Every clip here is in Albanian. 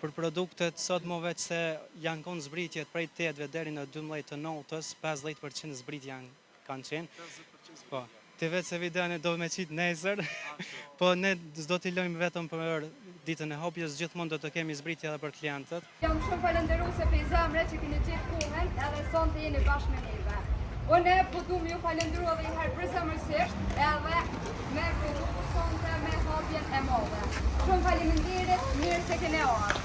Për produktet sot më veç se janë konë zbritjet prej 8-ve deri në 12 të notës, 50% zbritje kanë qenë. Po, të vetë se videon e do me qitë nesër, po ne s'do t'i lojmë vetëm për ditën e hopjes, gjithmonë do të kemi zbritje edhe për klientët. Jam shumë falenderuese për zemre që keni gjetë kohën edhe sonte jeni bashkë me neve. Unë po du m'ju falenderu edhe një herë përgjithsisht edhe me produktin sonte me hapjen e madhe. Shumë faleminderit, mirë se keni ardhur.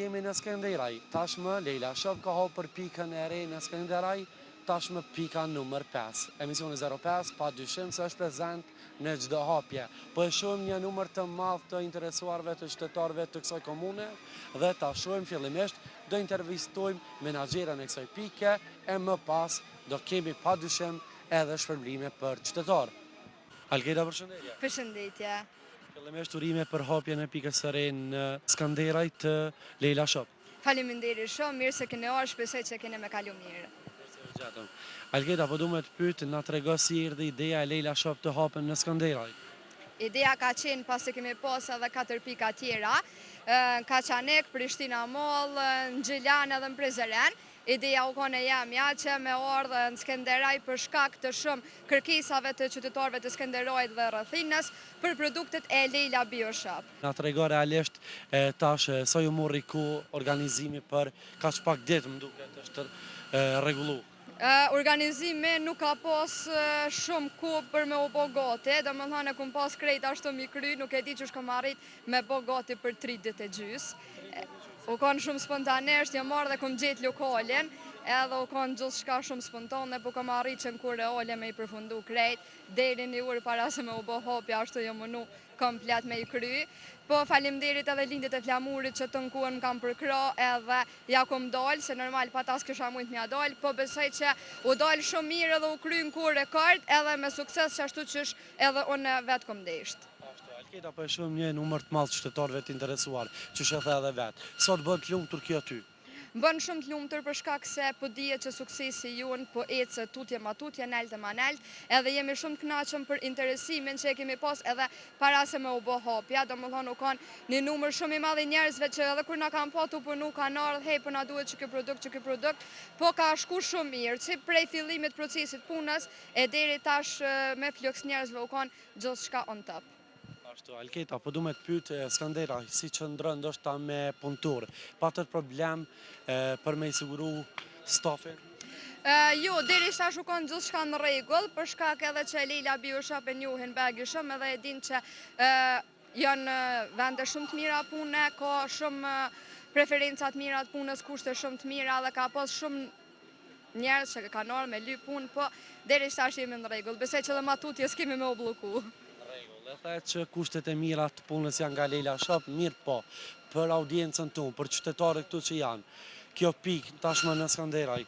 Jemi në Skënderaj, tashmë Leila Shop ka hapur pikën e re në Skënderaj, tashmë pika numër 5. Emisioni 05, pa dyshim se është prezent në çdo hapje. Po e shohim një numër të madh të interesuarve të qytetarëve të kësaj komune dhe ta shohim fillimisht do intervistojmë menaxherën e kësaj pike e më pas do kemi pa dyshim edhe shpërblime për qytetar. Algeda, përshëndetje. Përshëndetje. Fillimisht urime për hapjen e pikës së re në Skënderaj të Leila Shop. Faleminderit shumë, mirë se keni ardhur, shpresoj që keni me kalu mirë. Algeda, po du me të pyet, na trego si erdhi ideja e Leila Shop të hapen në Skënderaj? Ideja ka qenë pas se kemi pas edhe 4 pika tjera, Kaçanek, Prishtina Mall, në Gjilan edhe në Prizren. Ideja u kone jamja që me ardhe në Skënderaj për shkak të shumë kërkesave të qytetarëve të Skënderajit dhe rrethinës për produktet e Leila Bioshop. Na trego realisht tash sa ju morri ku organizimi për kaq pak ditë më duket është rregullu. Organizimi nuk ka pas shumë kohë për me u bo gati, domethënë kum pas krejt ashtu mi kry, nuk e di që shkom arrit me bo gati për 3 ditë e gjys. U konë shumë spontanesht, jam marrë dhe kom gjetë lokalin, edhe u konë gjithë shka shumë spontane, po kom arrit që në kur reale me i përfundu krejt, deri një urë para se me u bo hapja, ashtu jam mënu komplet me i kry. Po falimderit edhe lindit e flamurit që të nkuën më kam përkra edhe ja kom dalë, se normal pa tas kësha mujt mja dalë, po besoj që u dalë shumë mirë edhe u kry në kur rekord edhe me sukses që ashtu qësh edhe unë vetë kom desht. Algeda, po e shohim një numër të madh qytetarëve të interesuar, që shëthe edhe vetë. Sot bën të lumtur kjo aty? Bën shumë të lumtur për shkak se po dihet që suksesi jon po ecë tutje ma tutje, nalte ma nalt, edhe jemi shumë të kënaqur për interesimin që e kemi pas edhe para se me u bë hapja, domethënë u kanë një numër shumë i madh i njerëzve që edhe kur na kanë patu po nuk kanë ardhur, hey, po na duhet që ky produkt, po ka shku shumë mirë, si prej fillimit procesit punës e deri tash me flokës njerëzve u kanë gjithçka on top. Ashtu, Algeda, po du me të pyet Skënderaj, si qëndron ndoshta me punëtor, patët problem për me i siguru stafin? Jo, deri tash u kanë gjithçka në rregull, për shkak edhe që Leila Bioshop e njohin bagi shumë edhe e din që janë vende shumë të mira pune, ka shumë preferenca të mira të punës, kushte shumë të mira dhe ka pas shumë njerëz që kanë ardhur me lyp punë, po deri tash jemi në rregull. Besoj që edhe ma tutje s'kemi me u blloku. Dhe thajt që kushtet e mira të punës janë nga Leila Shop, mirë po, për audiencën tonë, për qytetarët këtu që janë, kjo pikë tashmë në Skënderaj,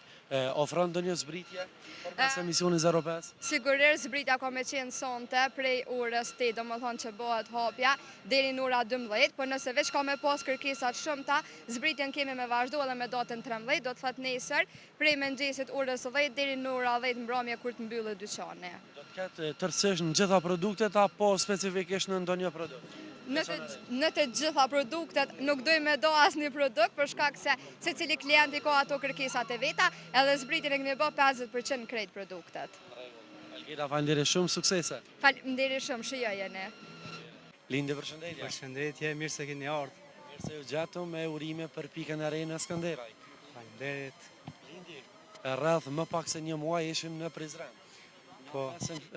ofron ndonjë zbritje për pas emisioni 05? Sigurisht zbritja ka me qenë sonte prej orës 8, domethënë që bëhet hapja, deri në ora 12, por nëse veç ka me pas kërkesat shumëta, zbritjen kemi me vazhdu edhe me datën 13, do të thot nesër, prej mëngjesit orës 10 deri në ora 10 mbrëmje kur të mbyllet dyqani. Do të ketë tërësisht në gjitha produktet apo specifikisht në ndonjë produkt? Në të gjitha produktet nuk dojmë me do asnjë produkt për shkak se secili klienti ka ato kërkesat e veta, edhe zbritjen e kemi bë 50% krejt produktet. Algeda, faleminderit shumë, suksese. Faleminderit shumë, shijojeni. Lindë, përshëndetje. Përshëndetje, mirë se keni ardhur. Mirë se u gjatëm me urime për pikën e re në Skënderaj. Faleminderit. Lindi, rreth më pak se një muaj ishim në Prizren. Po,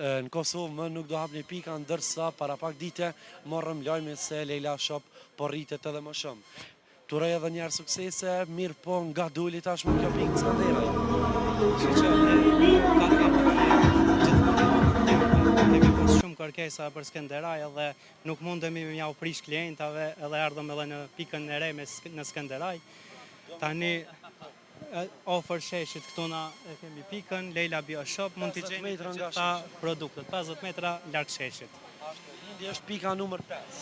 në Kosovë më nuk do hapni pika, ndërsa para pak dite morëm lajmin se Leila Shop po rritet edhe më shumë. Turoj edhe njerë suksese, mirë po nga duli tashmë kjo pikë Skënderaj. Kemi pas shumë kërkesa për Skënderaj edhe nuk mundemi me ja u prish klientave edhe ardhëm edhe në pikën e re në Skënderaj. Tani ofër sheshit këtu na e kemi pikën, Leila Bio Shop, mund t'i gjeni të gjitha produktet, 50 metra larg sheshit. Lindi është pika numër 5.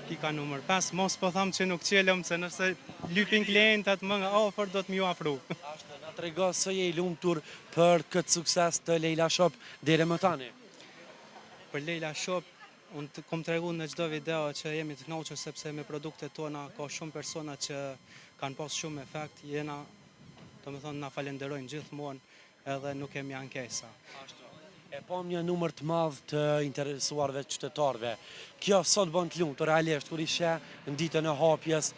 Pika numër 5, mos po tham që nuk qelëm, se nëse lypin klientat më nga ofër, do t'mi ju afru. Ashtë, na trego së je i lumtur për këtë sukses të Leila Shop deri më tani. Për Leila Shop, unë kom të regu në gjdo video që jemi të knoqër sepse me produktet tona ka shumë persona që kanë pas shumë efekt, jena, do me thonë, na falenderojnë gjithmonë edhe nuk kemi ankesa. E pom një numër të madh të interesuarve qytetarve. Kjo sot bën të lumtur realisht kur ishe në ditën e hapjes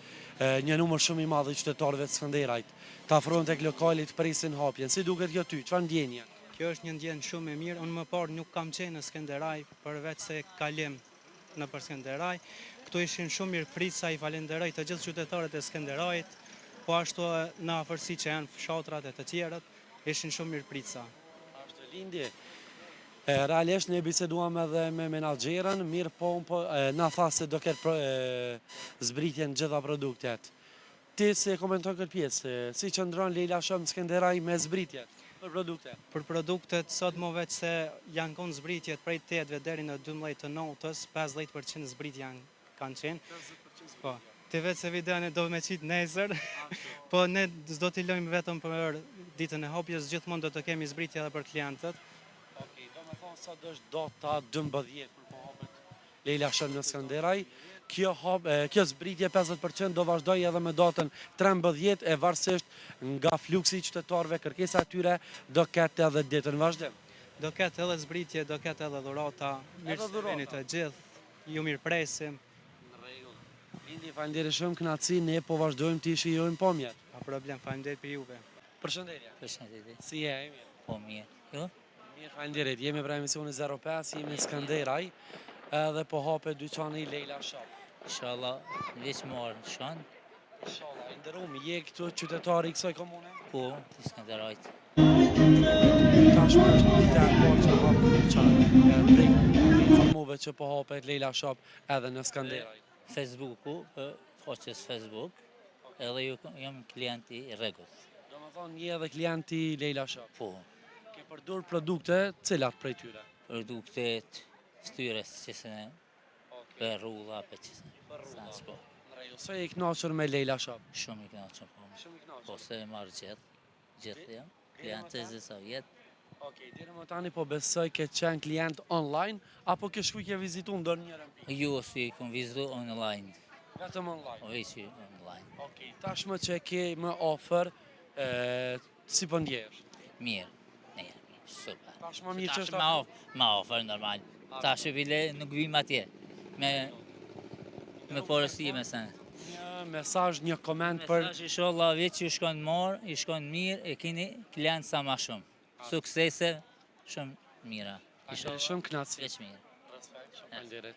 një numër shumë i madh i qytetarëve të Skënderajt. Ta afrohen tek lokali të presin hapjen. Si duket kjo ty? Çfarë ndjenje? Kjo është një ndjenjë shumë e mirë. Unë më parë nuk kam qenë në Skënderaj përveç se kalim në për Skënderaj. Këtu ishin shumë mirë pritsa, i falenderoj të gjithë qytetarët e Skënderajit, po ashtu në afërsi që janë fshatrat e të tjerët, ishin shumë mirë pritsa. Ashtë Lindi. Realisht ne biseduam edhe me menaxherën, mirë po na tha se do ketë zbritje në gjitha produktet. Ti se komenton këtë pjesë, si qëndron Leila Shop në Skënderaj me zbritjet për produkte? Për produktet, sot më veç se janë konë zbritjet prej 8-ve deri në 12 të notës, 50% zbritje kanë qenë. Po, ti vetë se videon e do me qitë nesër, po ne s'do t'i lojmë vetëm për ditën e hapjes, gjithmonë do të kemi zbritje edhe për klientët. Sot është data 12 kur po hapet Leila Shop në Skënderaj. Kjo zbritje 50% do vazhdoj edhe me datën 13 e varësisht nga fluksi i qytetarëve, kërkesa e tyre do ketë edhe ditën vazhdim. Do ketë edhe zbritje, do ketë edhe dhurata, mirë se vini të gjithë, ju mirë presim. Në rregull. Lindi, faleminderit shumë, kënaqësi, ne po vazhdojmë të shijojmë pomjet. Pa problem, faleminderit për juve. Përshëndetje. Përshëndetje. Si je, Emir? Po mirë. Jo? Mirë, faleminderit. Jemi për emisioni 05, jemi në Skënderaj, edhe po hapet dyqani Leila Shop. Inshallah, veç marë shanë, Inshallah, i nderuam, je këtu qytetari i kësaj komune? po, të Skënderajt. Tashmë është dita e parë që hapet dyqani. Prej informove që po hapet Leila Shop edhe në Skënderaj. Facebooku, për faqes Facebook, edhe ju jam klienti i rregullt. Domethënë je edhe klienti i Leila Shop. Po, Ke përdor produkte cilat prej tyre? produktet, styres qësëne, për rrulla, për qësëne. Sans po, Në rregull. Sa je i kënaqur me Leila Shop? shumë i kënaqur po. Shumë i kënaqur. Po se e marrë gjithë jam, klient 20 vjetë. Okej, deri më tani po besoj ke qenë klient online apo ke shkuj ke vizitu ndonjëherë? Ju si i kom vizitu online, Vetëm online. o veç online. Okej, tashmë që ke më ofër, si po ndjehesh? Mirë, super. Tashmë mirë që Tash është. ma ofër normal. Tash e bile nuk vim atje. Me porosi me sen. Një mesazh, një koment për Mesazh inshallah veç ju shkon marë, i shkon mirë, e keni klient sa ma shumë. Suksese shumë mira. shumë kënaqësi. Veç mirë. Respekt, shumë faleminderit.